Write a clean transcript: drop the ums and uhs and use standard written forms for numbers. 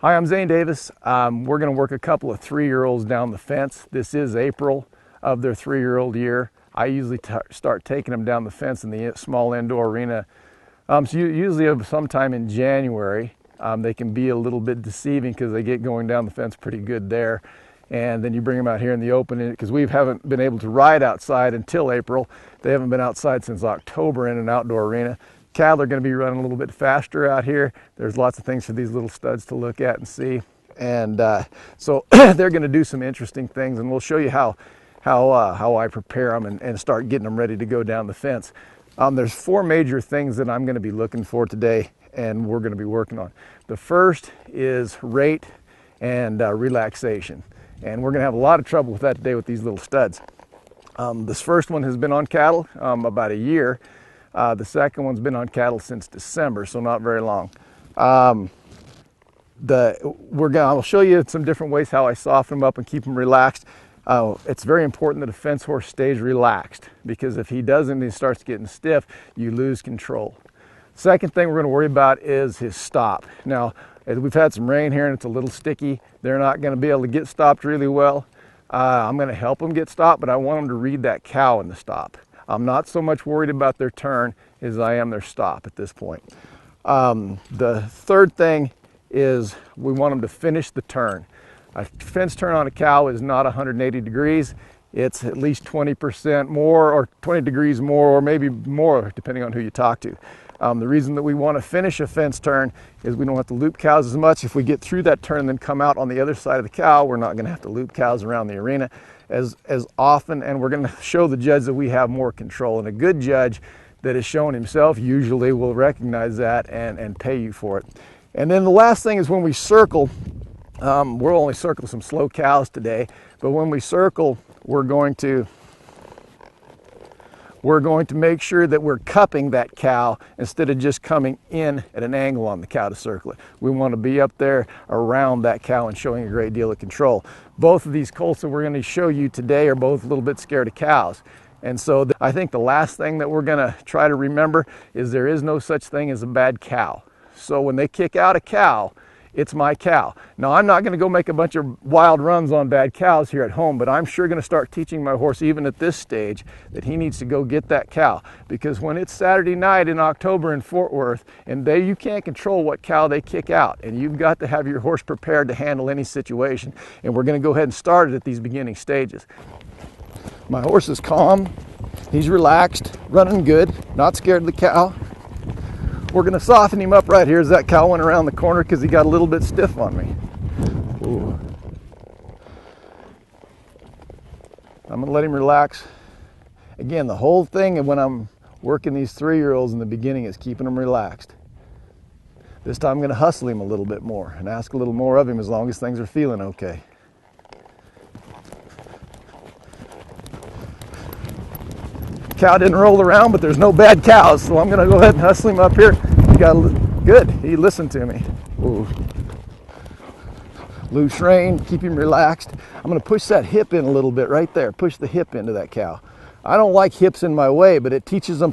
Hi, I'm Zane Davis. We're going to work a couple of 3-year-olds down the fence. This is April of their 3-year-old year. I usually start taking them down the fence in the small indoor arena. So usually sometime in January. They can be a little bit deceiving because they get going down the fence pretty good there. And then you bring them out here in the open because we haven't been able to ride outside until April. They haven't been outside since October in an outdoor arena. Cattle are going to be running a little bit faster out here. There's lots of things for these little studs to look at and see. And so they're going to do some interesting things, and we'll show you how I prepare them and start getting them ready to go down the fence. There's 4 major things that I'm going to be looking for today and we're going to be working on. The first is rate and relaxation. And we're going to have a lot of trouble with that today with these little studs. This first one has been on cattle about a year. The second one's been on cattle since December, so not very long. I'll show you some different ways how I soften them up and keep them relaxed. It's very important that a fence horse stays relaxed, because if he doesn't and he starts getting stiff, you lose control. Second thing we're going to worry about is his stop. Now, we've had some rain here and it's a little sticky. They're not going to be able to get stopped really well. I'm going to help them get stopped, but I want them to read that cow in the stop. I'm not so much worried about their turn as I am their stop at this point. The third thing is we want them to finish the turn. A fence turn on a cow is not 180 degrees. It's at least 20% more, or 20 degrees more, or maybe more, depending on who you talk to. The reason that we want to finish a fence turn is we don't have to loop cows as much. If we get through that turn and then come out on the other side of the cow, we're not going to have to loop cows around the arena as often, and we're going to show the judge that we have more control. And a good judge that has shown himself usually will recognize that and pay you for it. And then the last thing is when we circle, we'll only circle some slow cows today, but when we circle, we're going to make sure that we're cupping that cow instead of just coming in at an angle on the cow to circle it. We want to be up there around that cow and showing a great deal of control. Both of these colts that we're going to show you today are both a little bit scared of cows. And so I think the last thing that we're going to try to remember is there is no such thing as a bad cow. So when they kick out a cow, it's my cow. Now, I'm not going to go make a bunch of wild runs on bad cows here at home, but I'm sure going to start teaching my horse, even at this stage, that he needs to go get that cow. Because when it's Saturday night in October in Fort Worth, and you can't control what cow they kick out, and you've got to have your horse prepared to handle any situation. And we're going to go ahead and start it at these beginning stages. My horse is calm, he's relaxed, running good, not scared of the cow. We're going to soften him up right here as that cow went around the corner because he got a little bit stiff on me. Ooh. I'm going to let him relax. Again, the whole thing when I'm working these 3-year-olds in the beginning is keeping them relaxed. This time I'm going to hustle him a little bit more and ask a little more of him as long as things are feeling okay. Cow didn't roll around, but there's no bad cows, so I'm going to go ahead and hustle him up here. He got good. He listened to me. Ooh. Loose rein, keep him relaxed. I'm going to push that hip in a little bit right there. Push the hip into that cow. I don't like hips in my way, but it teaches them